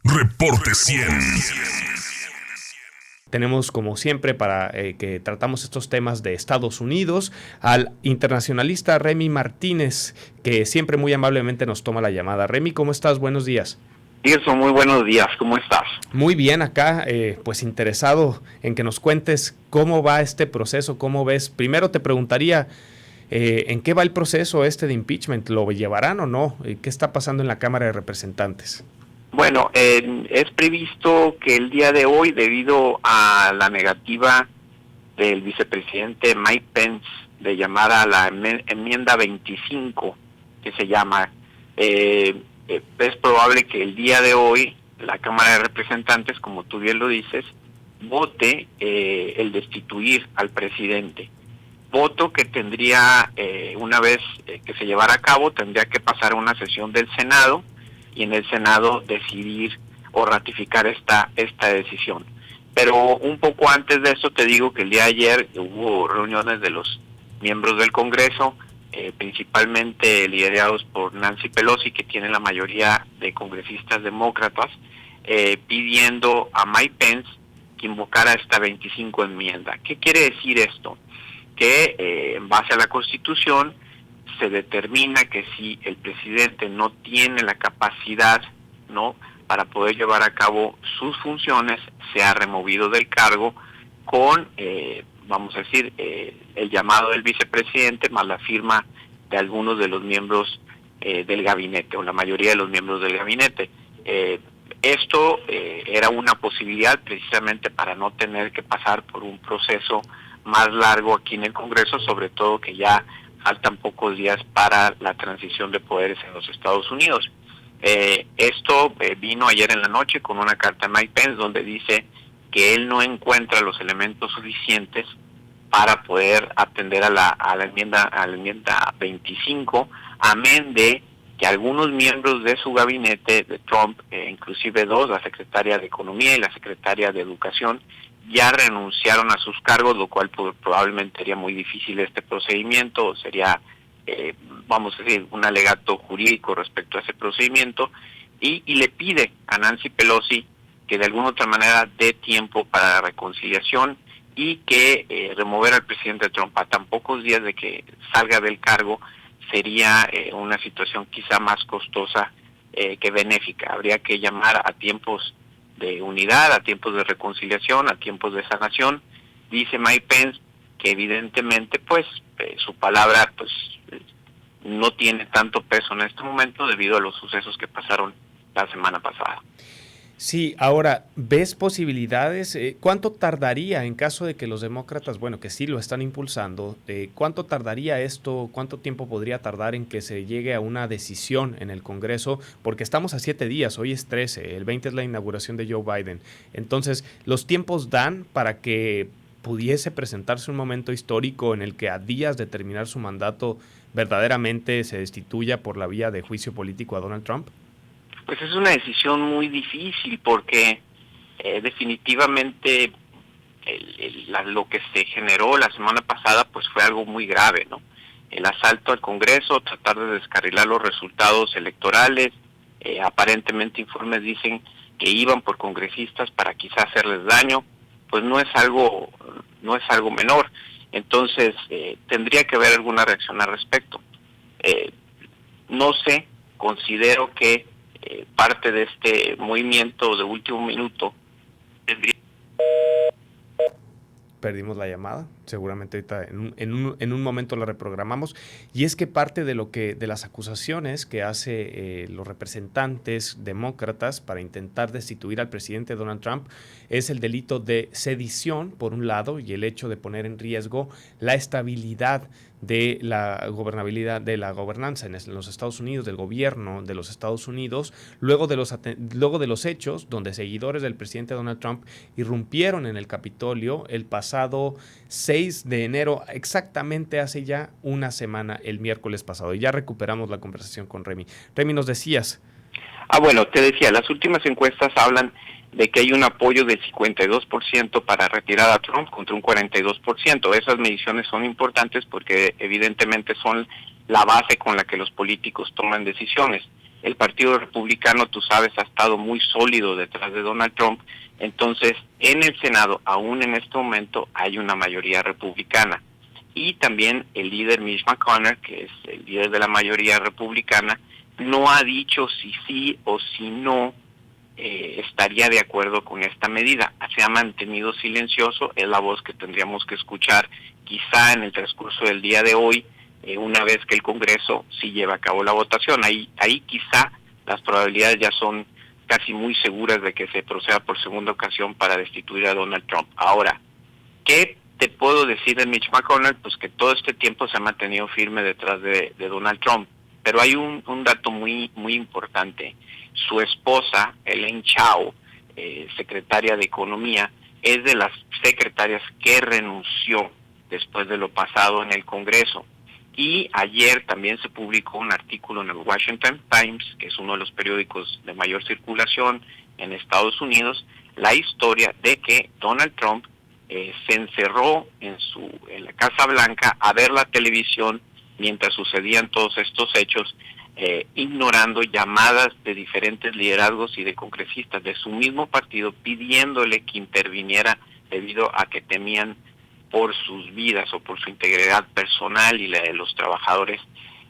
Reporte 100. Tenemos, como siempre, para que tratamos estos temas de Estados Unidos, al internacionalista Remy Martínez, que siempre muy amablemente nos toma la llamada. Remy, ¿cómo estás? Buenos días. Tirso, muy buenos días, ¿cómo estás? Muy bien, acá, pues interesado en que nos cuentes cómo va este proceso, cómo ves. Primero te preguntaría, ¿en qué va el proceso de impeachment? ¿Lo llevarán o no? ¿Qué está pasando en la Cámara de Representantes? Bueno, es previsto que el día de hoy, debido a la negativa del vicepresidente Mike Pence de llamar a la enmienda 25, que se llama, es probable que el día de hoy la Cámara de Representantes, como tú bien lo dices, vote el destituir al presidente. Voto que tendría, una vez que se llevara a cabo, tendría que pasar a una sesión del Senado y en el Senado decidir o ratificar esta decisión. Pero un poco antes de eso te digo que el día de ayer hubo reuniones de los miembros del Congreso, principalmente liderados por Nancy Pelosi, que tiene la mayoría de congresistas demócratas, pidiendo a Mike Pence que invocara esta 25 enmienda. ¿Qué quiere decir esto? Que en base a la Constitución se determina que si el presidente no tiene la capacidad, ¿no?, para poder llevar a cabo sus funciones, se ha removido del cargo con, vamos a decir, el llamado del vicepresidente más la firma de algunos de los miembros del gabinete, o la mayoría de los miembros del gabinete. Esto era una posibilidad precisamente para no tener que pasar por un proceso más largo aquí en el Congreso, sobre todo que ya faltan pocos días para la transición de poderes en los Estados Unidos. Esto vino ayer en la noche con una carta de Mike Pence donde dice que él no encuentra los elementos suficientes para poder atender a la enmienda 25, amén de que algunos miembros de su gabinete de Trump, inclusive dos, la secretaria de Economía y la secretaria de Educación, ya renunciaron a sus cargos, lo cual probablemente sería muy difícil este procedimiento, sería, vamos a decir, un alegato jurídico respecto a ese procedimiento, y le pide a Nancy Pelosi que de alguna otra manera dé tiempo para la reconciliación y que remover al presidente Trump a tan pocos días de que salga del cargo sería una situación quizá más costosa que benéfica. Habría que llamar a tiempos de unidad, a tiempos de reconciliación, a tiempos de sanación. Dice Mike Pence que evidentemente pues su palabra pues no tiene tanto peso en este momento debido a los sucesos que pasaron la semana pasada. Sí, ahora, ¿ves posibilidades? ¿Cuánto tardaría en caso de que los demócratas, bueno, que sí lo están impulsando, cuánto tardaría esto, cuánto tiempo podría tardar en que se llegue a una decisión en el Congreso? Porque estamos a 7 días, hoy es 13, el 20 es la inauguración de Joe Biden. Entonces, ¿los tiempos dan para que pudiese presentarse un momento histórico en el que a días de terminar su mandato verdaderamente se destituya por la vía de juicio político a Donald Trump? Pues es una decisión muy difícil porque definitivamente lo que se generó la semana pasada pues fue algo muy grave, ¿no? El asalto al Congreso, tratar de descarrilar los resultados electorales, aparentemente informes dicen que iban por congresistas para quizás hacerles daño, pues no es algo menor. Entonces tendría que haber alguna reacción al respecto. No sé, considero que parte de este movimiento de último minuto tendría... Perdimos la llamada, seguramente ahorita en un momento la reprogramamos, y es que parte de las acusaciones que hace los representantes demócratas para intentar destituir al presidente Donald Trump es el delito de sedición, por un lado, y el hecho de poner en riesgo la estabilidad de la gobernabilidad, de la gobernanza en los Estados Unidos, del gobierno de los Estados Unidos, luego de los hechos donde seguidores del presidente Donald Trump irrumpieron en el Capitolio el pasado 6 de enero, exactamente hace ya una semana, el miércoles pasado. Y ya recuperamos la conversación con Remy. Remy, nos decías. Bueno, te decía, las últimas encuestas hablan de que hay un apoyo del 52% para retirar a Trump contra un 42%. Esas mediciones son importantes porque evidentemente son la base con la que los políticos toman decisiones. El Partido Republicano, tú sabes, ha estado muy sólido detrás de Donald Trump. Entonces, en el Senado, aún en este momento, hay una mayoría republicana. Y también el líder Mitch McConnell, que es el líder de la mayoría republicana, no ha dicho si sí o si no estaría de acuerdo con esta medida. Se ha mantenido silencioso, es la voz que tendríamos que escuchar quizá en el transcurso del día de hoy, una vez que el Congreso sí lleva a cabo la votación. Ahí quizá las probabilidades ya son casi muy seguras de que se proceda por segunda ocasión para destituir a Donald Trump. Ahora, ¿qué te puedo decir de Mitch McConnell? Pues que todo este tiempo se ha mantenido firme detrás de Donald Trump. Pero hay un dato muy importante. Su esposa, Elaine Chao, secretaria de Economía, es de las secretarias que renunció después de lo pasado en el Congreso. Y ayer también se publicó un artículo en el Washington Times, que es uno de los periódicos de mayor circulación en Estados Unidos, la historia de que Donald Trump se encerró en la Casa Blanca a ver la televisión mientras sucedían todos estos hechos, ignorando llamadas de diferentes liderazgos y de congresistas de su mismo partido pidiéndole que interviniera debido a que temían por sus vidas o por su integridad personal y la de los trabajadores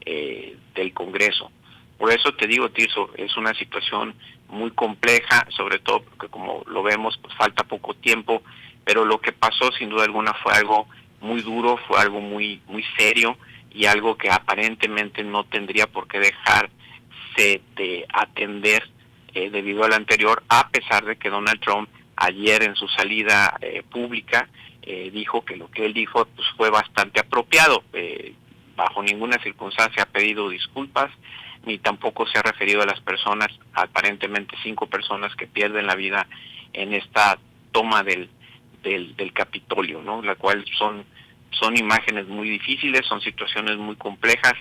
del Congreso. Por eso te digo, Tirso, es una situación muy compleja, sobre todo porque como lo vemos, pues falta poco tiempo, pero lo que pasó sin duda alguna fue algo muy duro, fue algo muy serio y algo que aparentemente no tendría por qué dejarse de atender debido al anterior, a pesar de que Donald Trump ayer en su salida pública dijo que lo que él dijo pues fue bastante apropiado. Bajo ninguna circunstancia ha pedido disculpas, ni tampoco se ha referido a las personas, aparentemente 5 personas que pierden la vida en esta toma del Capitolio, ¿no? La cual son imágenes muy difíciles, son situaciones muy complejas,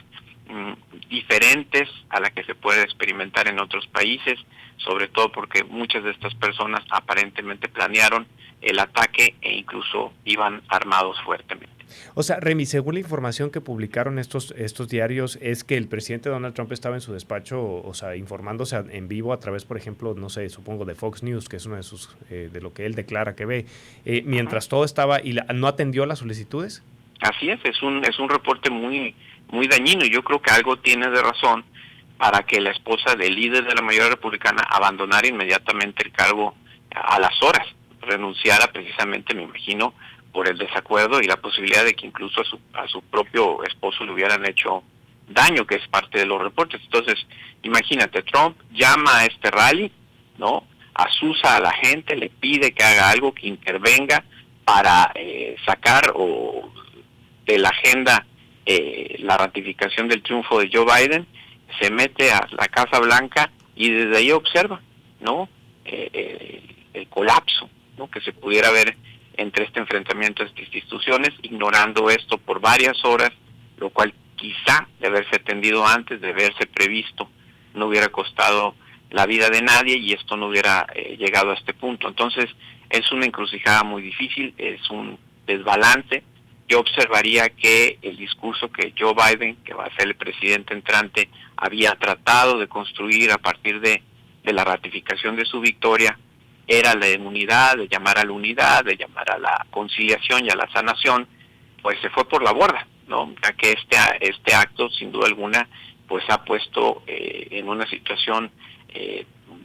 diferentes a la que se puede experimentar en otros países, sobre todo porque muchas de estas personas aparentemente planearon el ataque e incluso iban armados fuertemente. O sea, Remy, según la información que publicaron estos diarios, es que el presidente Donald Trump estaba en su despacho, o sea, informándose en vivo a través, por ejemplo, no sé, supongo de Fox News, que es uno de sus, de lo que él declara que ve, mientras todo estaba y no atendió las solicitudes. Así es un reporte muy dañino. Yo creo que algo tiene de razón para que la esposa del líder de la mayoría republicana abandonara inmediatamente el cargo a las horas, renunciara precisamente, me imagino, por el desacuerdo y la posibilidad de que incluso a su propio esposo le hubieran hecho daño, que es parte de los reportes. Entonces, imagínate, Trump llama a este rally, ¿no? Asusa a la gente, le pide que haga algo, que intervenga para sacar de la agenda la ratificación del triunfo de Joe Biden, se mete a la Casa Blanca y desde ahí observa, ¿no? El colapso, ¿no? Que se pudiera ver entre este enfrentamiento de estas instituciones, ignorando esto por varias horas, lo cual quizá de haberse atendido antes, de haberse previsto, no hubiera costado la vida de nadie y esto no hubiera llegado a este punto. Entonces, es una encrucijada muy difícil, es un desbalance. Yo observaría que el discurso que Joe Biden, que va a ser el presidente entrante, había tratado de construir a partir de la ratificación de su victoria, era la unidad, de llamar a la unidad, de llamar a la conciliación y a la sanación, pues se fue por la borda, ¿no? Ya que este acto, sin duda alguna, pues ha puesto en una situación,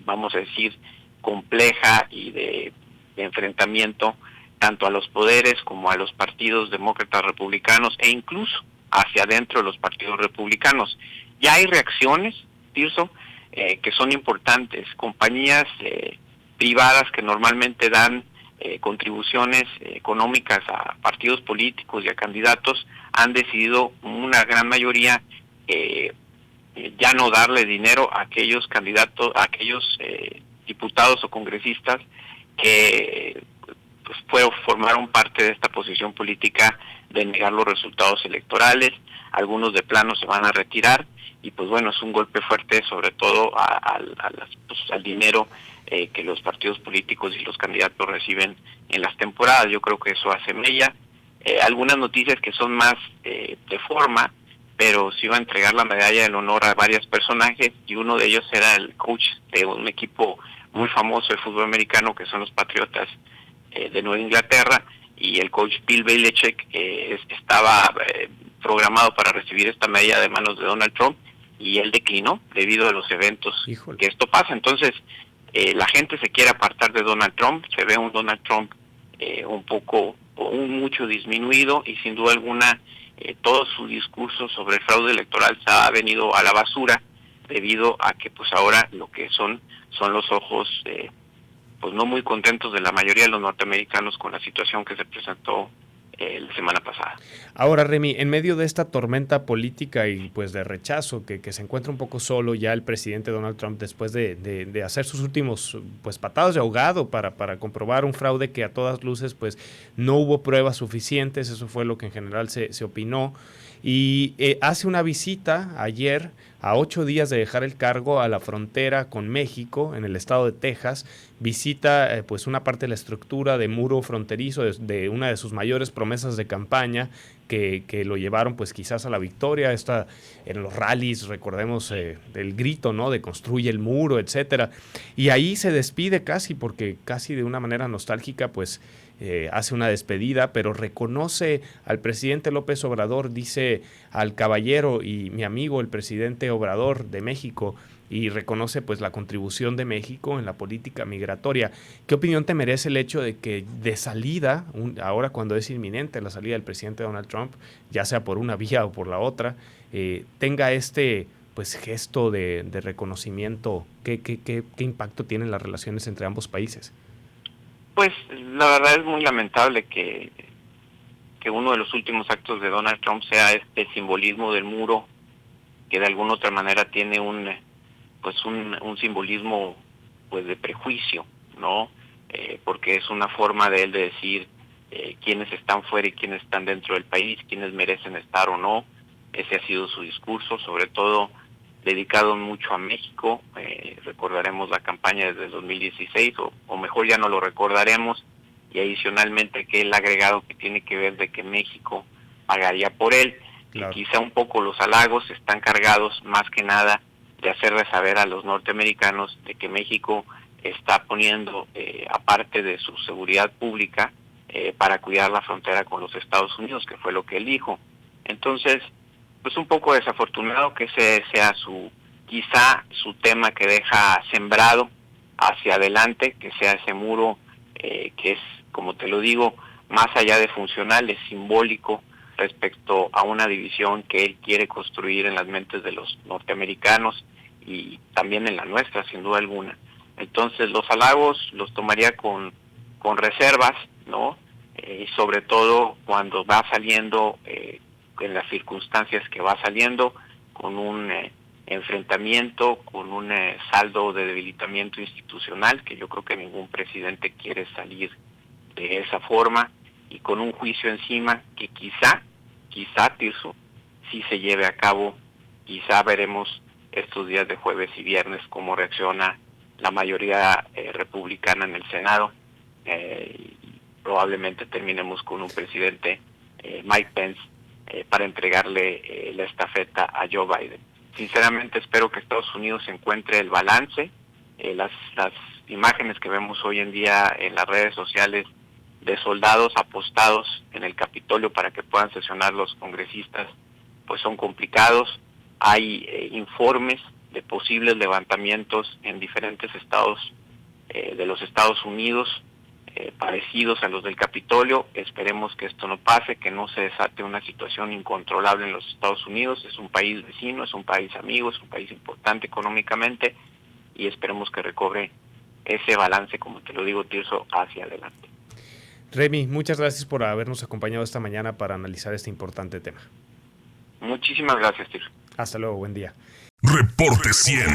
vamos a decir, compleja y de enfrentamiento tanto a los poderes como a los partidos demócratas republicanos e incluso hacia adentro de los partidos republicanos. Ya hay reacciones, Tirso, que son importantes. Compañías privadas que normalmente dan contribuciones económicas a partidos políticos y a candidatos han decidido una gran mayoría ya no darle dinero a aquellos candidatos, a aquellos diputados o congresistas que formaron parte de esta posición política de negar los resultados electorales. Algunos de plano se van a retirar y pues bueno, es un golpe fuerte sobre todo al dinero que los partidos políticos y los candidatos reciben en las temporadas. Yo creo que eso hace mella. Algunas noticias que son más de forma, pero se iba a entregar la medalla del honor a varios personajes, y uno de ellos era el coach de un equipo muy famoso de fútbol americano, que son los Patriotas de Nueva Inglaterra, y el coach Bill Belichick estaba programado para recibir esta medalla de manos de Donald Trump, y él declinó debido a los eventos. Híjole. Que esto pasa. Entonces, la gente se quiere apartar de Donald Trump, se ve un Donald Trump un poco o un mucho disminuido, y sin duda alguna todo su discurso sobre el fraude electoral se ha venido a la basura debido a que pues ahora lo que son los ojos pues no muy contentos de la mayoría de los norteamericanos con la situación que se presentó la semana pasada. Ahora, Remy, en medio de esta tormenta política y pues de rechazo que se encuentra un poco solo ya el presidente Donald Trump después de hacer sus últimos pues patadas de ahogado para comprobar un fraude que a todas luces pues no hubo pruebas suficientes, eso fue lo que en general se opinó, y hace una visita ayer a 8 días de dejar el cargo a la frontera con México en el estado de Texas. Visita pues una parte de la estructura de muro fronterizo de una de sus mayores promesas de campaña que lo llevaron pues quizás a la victoria. En los rallies, recordemos el grito, ¿no?, de construye el muro, etcétera. Y ahí se despide porque casi de una manera nostálgica pues hace una despedida, pero reconoce al presidente López Obrador, dice al caballero y mi amigo el presidente Obrador de México, y reconoce pues la contribución de México en la política migratoria. ¿Qué opinión te merece el hecho de que de salida, ahora cuando es inminente la salida del presidente Donald Trump, ya sea por una vía o por la otra, tenga este pues gesto de reconocimiento? ¿Qué impacto tienen las relaciones entre ambos países? Pues la verdad es muy lamentable que uno de los últimos actos de Donald Trump sea este simbolismo del muro, que de alguna otra manera tiene un simbolismo pues de prejuicio, ¿no? Porque es una forma de él de decir quiénes están fuera y quiénes están dentro del país, quiénes merecen estar o no. Ese ha sido su discurso, sobre todo dedicado mucho a México. Recordaremos la campaña desde el 2016, o mejor ya no lo recordaremos, y adicionalmente que el agregado que tiene que ver de que México pagaría por él. Claro. Y quizá un poco los halagos están cargados más que nada de hacerle saber a los norteamericanos de que México está poniendo, aparte de su seguridad pública, para cuidar la frontera con los Estados Unidos, que fue lo que él dijo. Entonces, pues un poco desafortunado que ese sea quizá su tema que deja sembrado hacia adelante, que sea ese muro que es, como te lo digo, más allá de funcional, es simbólico respecto a una división que él quiere construir en las mentes de los norteamericanos y también en la nuestra, sin duda alguna. Entonces los halagos los tomaría con reservas, ¿no? Y sobre todo cuando va saliendo, en las circunstancias que va saliendo, con un enfrentamiento, con un saldo de debilitamiento institucional, que yo creo que ningún presidente quiere salir de esa forma, y con un juicio encima que quizá, Tirso, sí se lleve a cabo. Quizá veremos estos días de jueves y viernes cómo reacciona la mayoría republicana en el Senado, y probablemente terminemos con un presidente, Mike Pence, para entregarle la estafeta a Joe Biden. Sinceramente espero que Estados Unidos encuentre el balance. Las imágenes que vemos hoy en día en las redes sociales de soldados apostados en el Capitolio para que puedan sesionar los congresistas, pues son complicados. Hay informes de posibles levantamientos en diferentes estados de los Estados Unidos, parecidos a los del Capitolio. Esperemos que esto no pase, que no se desate una situación incontrolable en los Estados Unidos. Es un país vecino, es un país amigo, es un país importante económicamente, y esperemos que recobre ese balance, como te lo digo, Tirso, hacia adelante. Remy, muchas gracias por habernos acompañado esta mañana para analizar este importante tema. Muchísimas gracias, Tirso. Hasta luego, buen día. Reporte 100.